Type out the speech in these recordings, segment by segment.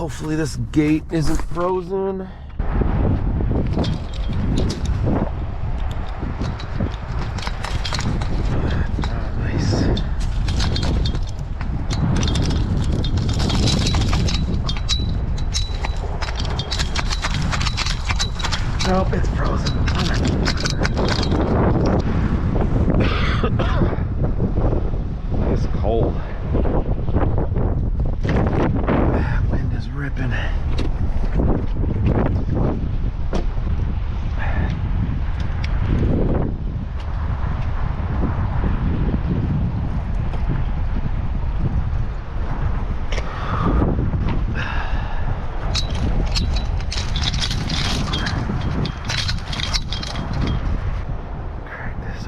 Hopefully this gate isn't frozen. Nope, it's frozen. It's cold. Wind is ripping.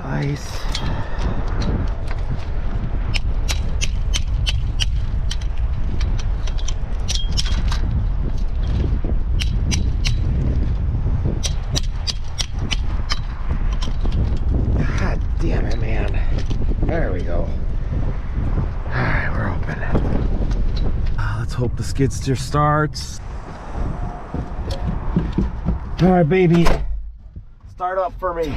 Ice. God damn it, man. There we go. Alright, we're open. Let's hope the skid steer starts. Alright, baby. Start up for me.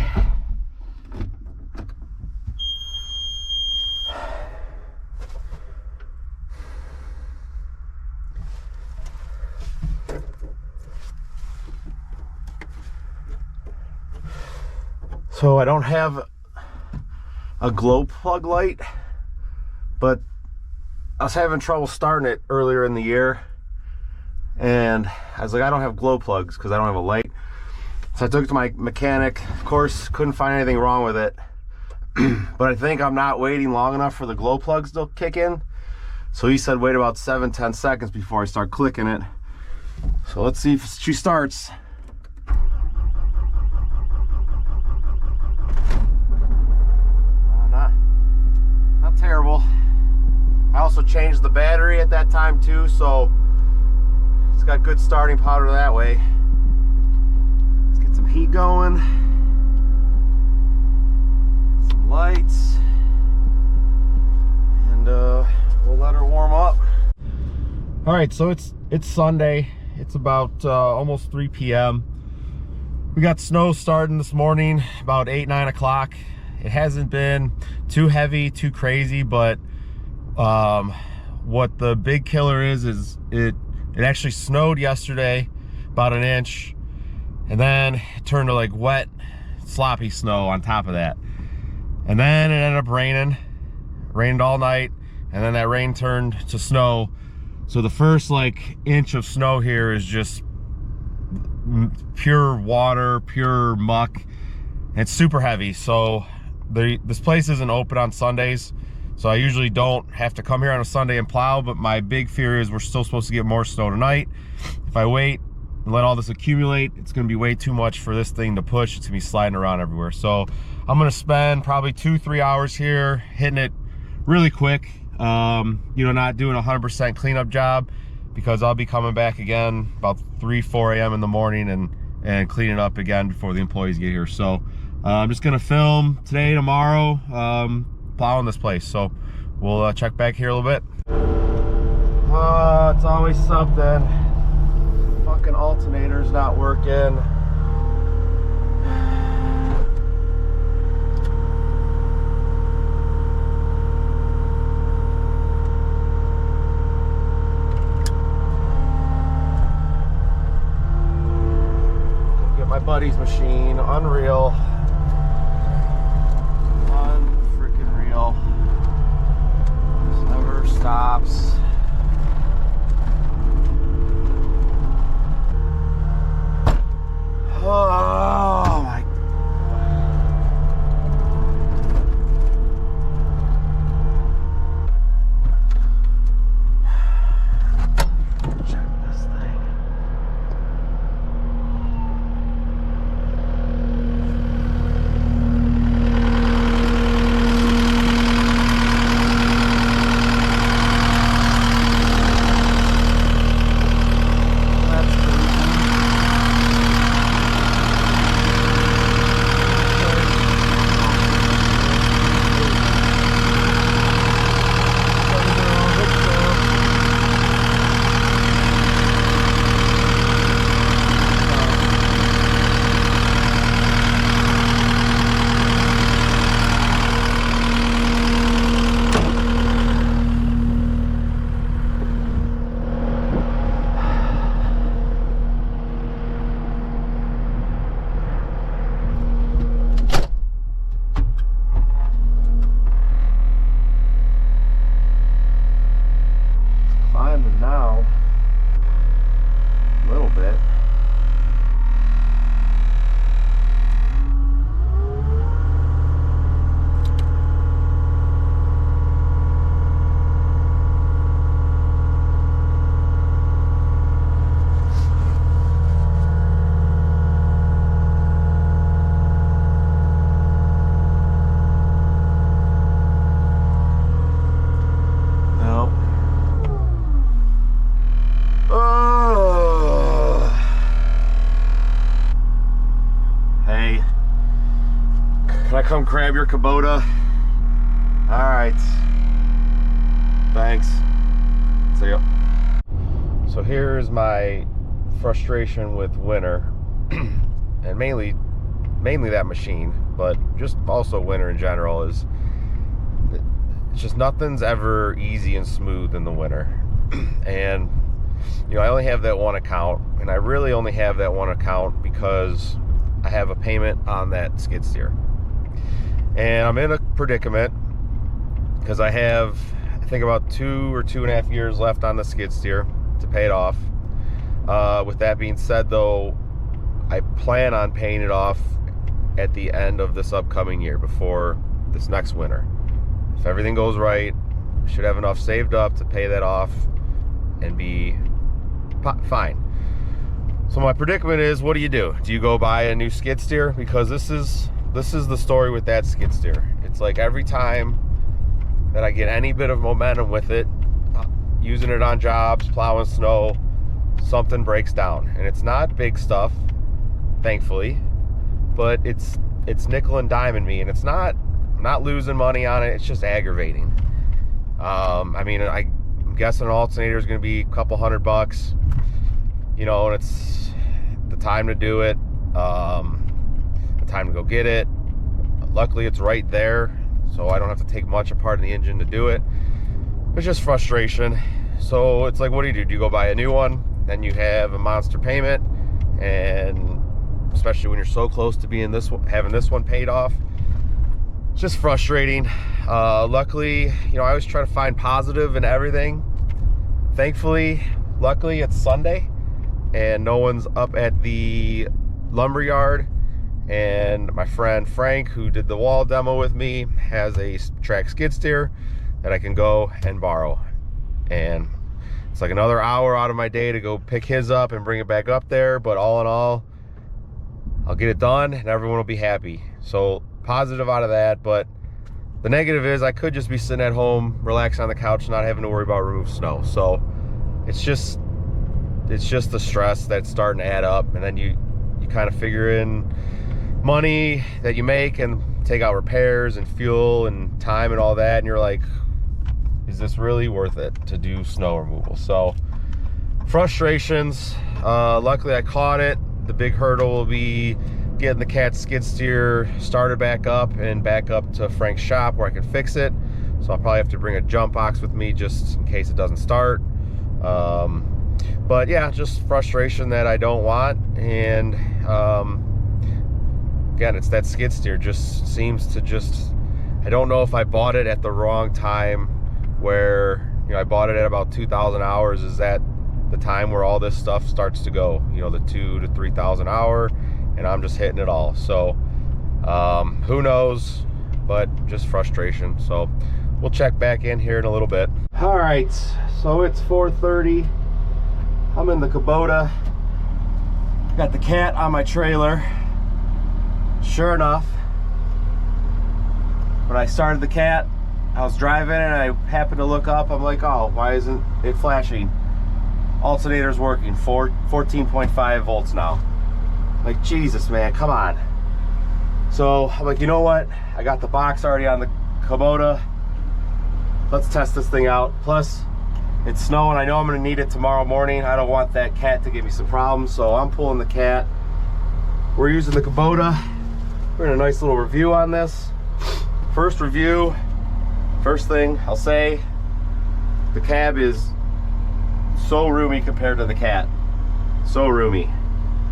So I don't have a glow plug light, but I was having trouble starting it earlier in the year, and I was like, I don't have glow plugs because I don't have a light. So I took it to my mechanic. Of course, couldn't find anything wrong with it, but I think I'm not waiting long enough for the glow plugs to kick in. So he said wait about 7-10 seconds before I start clicking it. So let's see if she starts. Terrible. I also changed the battery at that time too, so it's got good starting power that way. Let's get some heat going, some lights, and we'll let her warm up. All right, so it's Sunday. It's about almost 3 p.m. We got snow starting this morning about 8-9 o'clock. It hasn't been too heavy, too crazy, but what the big killer is it actually snowed yesterday, about an inch, and then it turned to like wet, sloppy snow on top of that. And then it ended up rained all night, and then that rain turned to snow. So the first like inch of snow here is just pure water, pure muck. And it's super heavy. So this place isn't open on Sundays, so I usually don't have to come here on a Sunday and plow, but my big fear is we're still supposed to get more snow tonight. If I wait and let all this accumulate, it's going to be way too much for this thing to push. It's going to be sliding around everywhere. So I'm going to spend probably 2-3 hours here hitting it really quick, you know, not doing a 100% cleanup job, because I'll be coming back again about 3-4 a.m. in the morning and cleaning up again before the employees get here. So I'm just gonna film today, tomorrow, plowing this place. So we'll check back here a little bit. It's always something. Fucking alternator's not working. Go get my buddy's machine, unreal. This never stops. Oh my. Check this thing. come grab your Kubota. All right. Thanks. See ya. So here's my frustration with winter, and mainly that machine, but just also winter in general, is it's just nothing's ever easy and smooth in the winter. And you know, I only have that one account, and I really only have that one account because I have a payment on that skid steer. And I'm in a predicament because I have, I think, about 2 or 2.5 years left on the skid steer to pay it off. With that being said, though, I plan on paying it off at the end of this upcoming year, before this next winter. If everything goes right, I should have enough saved up to pay that off and be fine. So my predicament is, what do? Do you go buy a new skid steer? Because this is the story with that skid steer. It's like every time that I get any bit of momentum with it, using it on jobs, plowing snow, something breaks down. And it's not big stuff, thankfully, but it's nickel and diming me, and I'm not losing money on it. It's just aggravating. I mean, I'm guessing an alternator is going to be a couple $100, you know, and it's the time to do it, the time to go get it. Luckily, it's right there, so I don't have to take much apart in the engine to do it. It's just frustration. So it's like, what do? Do you go buy a new one? Then you have a monster payment, and especially when you're so close to being having this one paid off, it's just frustrating. Luckily, you know, I always try to find positive in everything. Thankfully, luckily, it's Sunday and no one's up at the lumber yard, and my friend Frank, who did the wall demo with me, has a track skid steer that I can go and borrow. And it's like another hour out of my day to go pick his up and bring it back up there, but all in all, I'll get it done and everyone will be happy. So positive out of that. But the negative is I could just be sitting at home, relaxing on the couch, not having to worry about remove snow. So it's just the stress that's starting to add up, and then you kind of figure in money that you make and take out repairs and fuel and time and all that, and you're like, is this really worth it to do snow removal? So frustrations. Luckily I caught it. The big hurdle will be getting the cat skid steer started back up and back up to Frank's shop where I can fix it. So I'll probably have to bring a jump box with me just in case it doesn't start. But yeah, just frustration that I don't want. And again, it's that skid steer just seems to I don't know if I bought it at the wrong time, where, you know, I bought it at about 2,000 hours. Is that the time where all this stuff starts to go, you know, the 2,000 to 3,000 hour, and I'm just hitting it all. So who knows, but just frustration. So we'll check back in here in a little bit. All right, so it's 4:30. I'm in the Kubota. Got the cat on my trailer. Sure enough, when I started the cat, I was driving and I happened to look up. I'm like, oh, why isn't it flashing? Alternator's working, 14.5 volts now. Like, Jesus, man, come on. So I'm like, you know what? I got the box already on the Kubota. Let's test this thing out. Plus, it's snowing. I know I'm gonna need it tomorrow morning. I don't want that cat to give me some problems, so I'm pulling the cat. We're using the Kubota. We're in a nice little review on this. First review, first thing I'll say, the cab is so roomy compared to the cat. So roomy.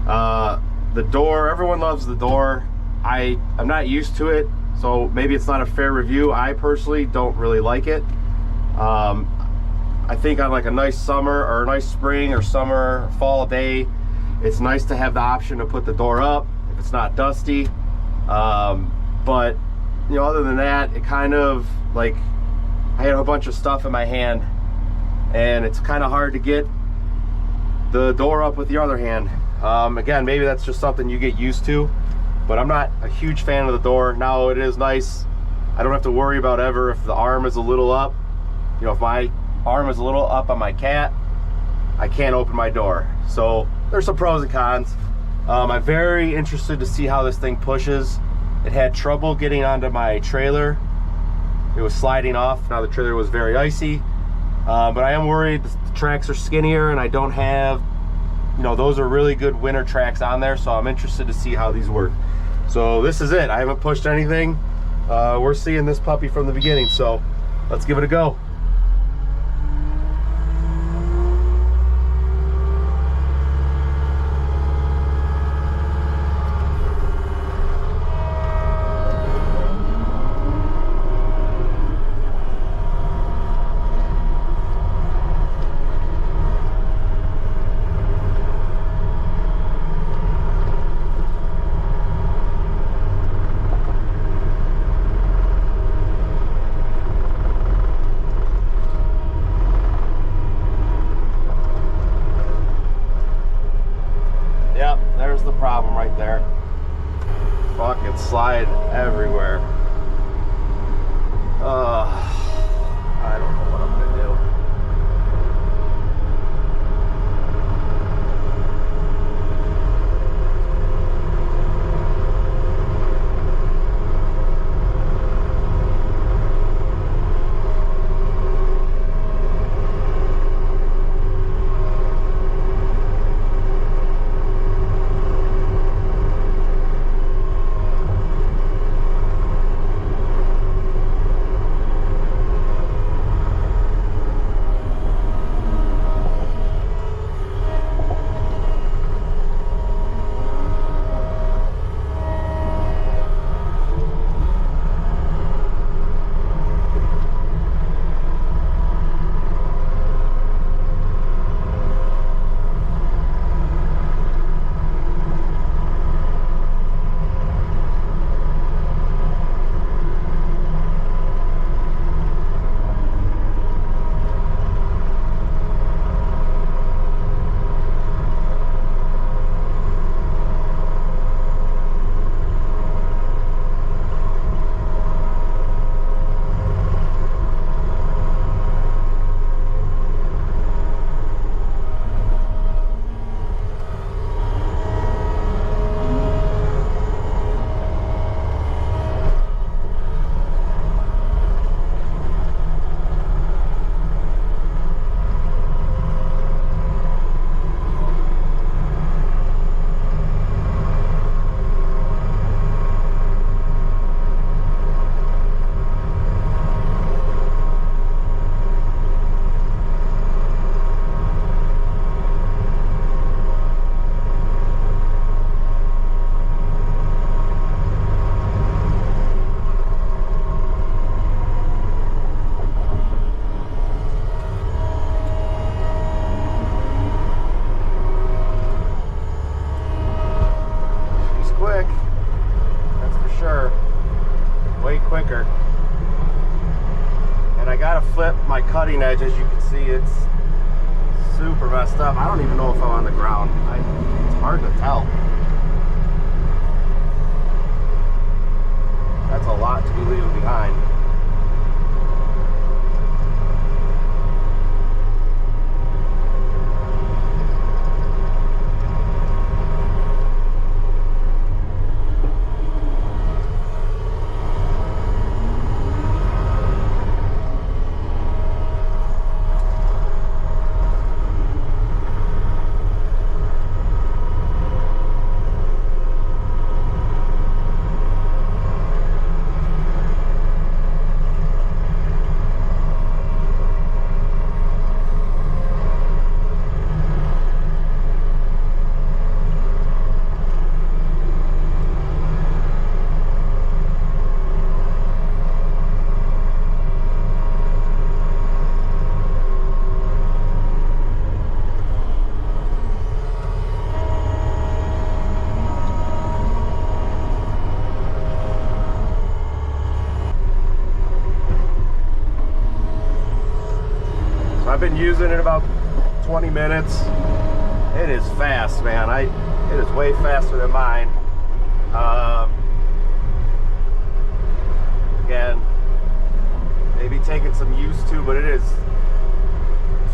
The door, everyone loves the door. I'm not used to it, so maybe it's not a fair review. I personally don't really like it. I think on like a nice summer or a nice spring or summer, fall day, it's nice to have the option to put the door up if it's not dusty. But you know, other than that, it kind of, like, I had a bunch of stuff in my hand and it's kind of hard to get the door up with the other hand. Again, maybe that's just something you get used to, but I'm not a huge fan of the door. Now, it is nice. I don't have to worry about ever if the arm is a little up. You know, if my arm is a little up on my cat, I can't open my door. So there's some pros and cons. I'm very interested to see how this thing pushes. It had trouble getting onto my trailer. It was sliding off. Now the trailer was very icy, but I am worried the tracks are skinnier and I don't have, you know, those are really good winter tracks on there, so I'm interested to see how these work. So this is it. I haven't pushed anything. We're seeing this puppy from the beginning, so let's give it a go. Yep, there's the problem right there. Fucking slide everywhere. I don't know what I'm gonna do. Quicker, and I gotta flip my cutting edge. As you can see, it's super messed up. I don't even know if I'm on the ground. It's hard to tell. That's a lot to be leaving behind. I've been using it about 20 minutes. It is fast, man. It is way faster than mine. Again, maybe taking some used to, but it is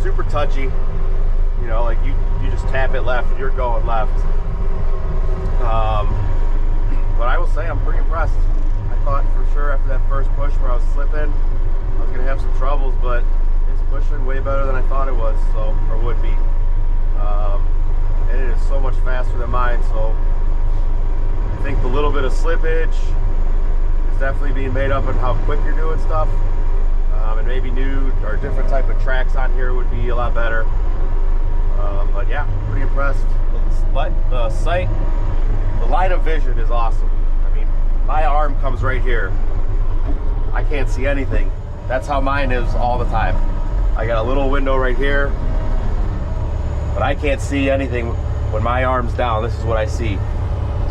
super touchy. You know, like you just tap it left and you're going left. But I will say I'm pretty impressed. I thought for sure after that first push where I was slipping, I was gonna have some troubles, but it's pushing way better than I thought it was, so, or would be. And it is so much faster than mine, so I think the little bit of slippage is definitely being made up on how quick you're doing stuff. And maybe new or different type of tracks on here would be a lot better. But yeah, pretty impressed. The sight, the line of vision is awesome. I mean, my arm comes right here. I can't see anything. That's how mine is all the time. I got a little window right here, but I can't see anything when my arm's down. This is what I see.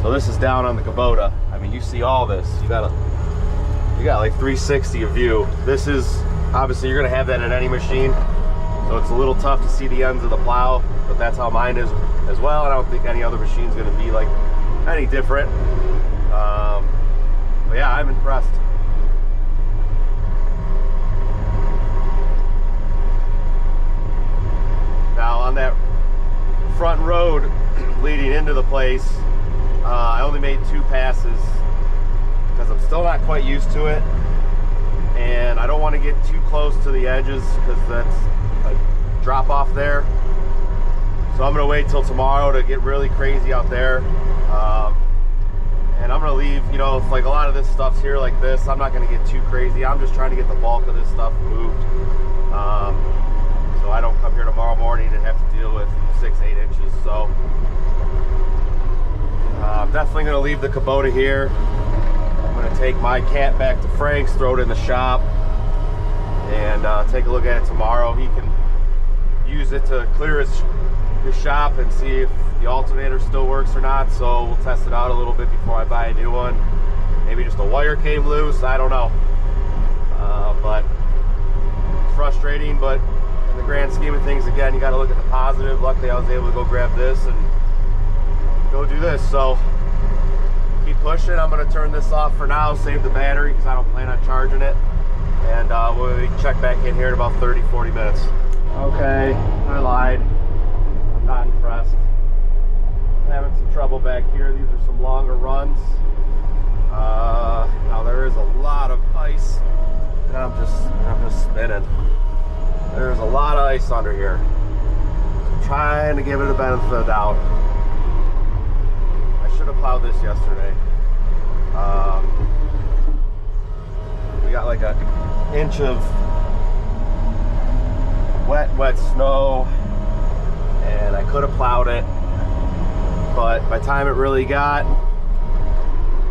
So this is down on the Kubota. I mean, you see all this. You got like 360 of view. This is, obviously you're gonna have that in any machine. So it's a little tough to see the ends of the plow, but that's how mine is as well. And I don't think any other machine's gonna be like any different. But yeah, I'm impressed. Now on that front road leading into the place, I only made 2 passes because I'm still not quite used to it, and I don't want to get too close to the edges because that's a drop off there. So I'm gonna wait till tomorrow to get really crazy out there, and I'm gonna leave, you know, like a lot of this stuff's here like this. I'm not gonna get too crazy. I'm just trying to get the bulk of this stuff moved, so I don't come here tomorrow morning and have to deal with 6-8 inches. So I'm definitely gonna leave the Kubota here. I'm gonna take my cat back to Frank's, throw it in the shop, and take a look at it tomorrow. He can use it to clear his shop and see if the alternator still works or not. So we'll test it out a little bit before I buy a new one. Maybe just a wire came loose, I don't know. But it's frustrating, but in the grand scheme of things, again, you got to look at the positive. Luckily I was able to go grab this and go do this. So keep pushing. I'm going to turn this off for now, save the battery because I don't plan on charging it, and we'll check back in here in about 30-40 minutes. Okay, I lied. I'm not impressed. I'm having some trouble back here. These are some longer runs. Now there is a lot of ice, and I'm just spinning. There's a lot of ice under here. I'm trying to give it a benefit of the doubt. I should have plowed this yesterday. We got like an inch of wet snow, and I could have plowed it, but by the time it really got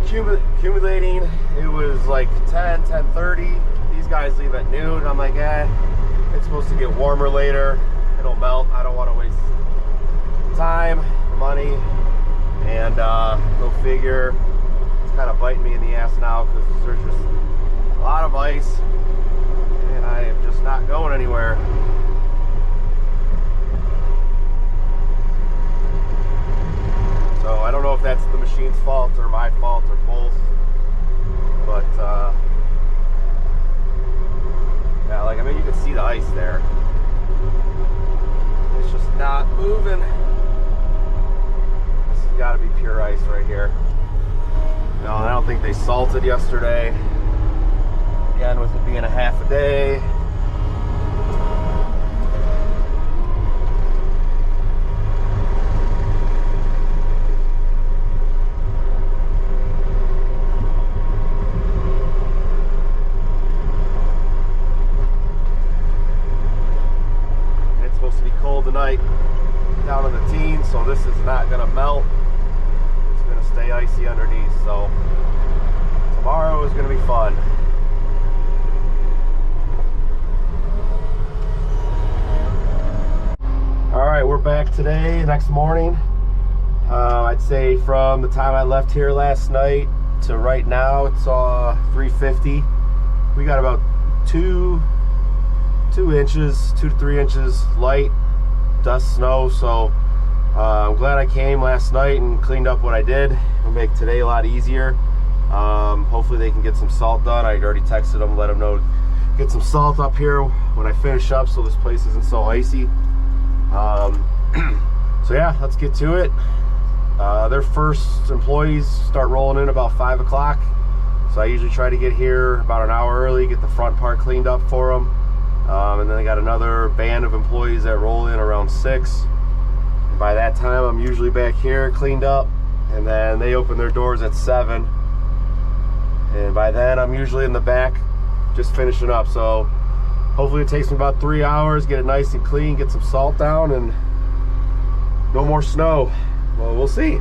accumulating, it was like 10:30. These guys leave at noon. I'm like, it's supposed to get warmer later, it'll melt. I don't want to waste time, money, and go figure, it's kind of biting me in the ass now because there's just a lot of ice and I am just not going anywhere. So I don't know if that's the machine's fault or my fault or both, but yeah, like, I mean, you can see the ice there. It's just not moving. This has got to be pure ice right here. No, I don't think they salted yesterday. Again, with it being a half a day. Tonight down in the teens, so this is not going to melt. It's going to stay icy underneath, so tomorrow is going to be fun. All right, we're back today, next morning. I'd say from the time I left here last night to right now, it's 3:50. We got about 2 to 3 inches light dust, snow, so I'm glad I came last night and cleaned up what I did. It'll make today a lot easier. Hopefully they can get some salt done. I already texted them, let them know get some salt up here when I finish up so this place isn't so icy. So yeah, let's get to it. Their first employees start rolling in about 5 o'clock. So I usually try to get here about an hour early, get the front part cleaned up for them. And then I got another band of employees that roll in around 6. And by that time, I'm usually back here cleaned up. And then they open their doors at 7. And by then, I'm usually in the back just finishing up. So hopefully it takes me about 3 hours, get it nice and clean, get some salt down, and no more snow. Well, we'll see.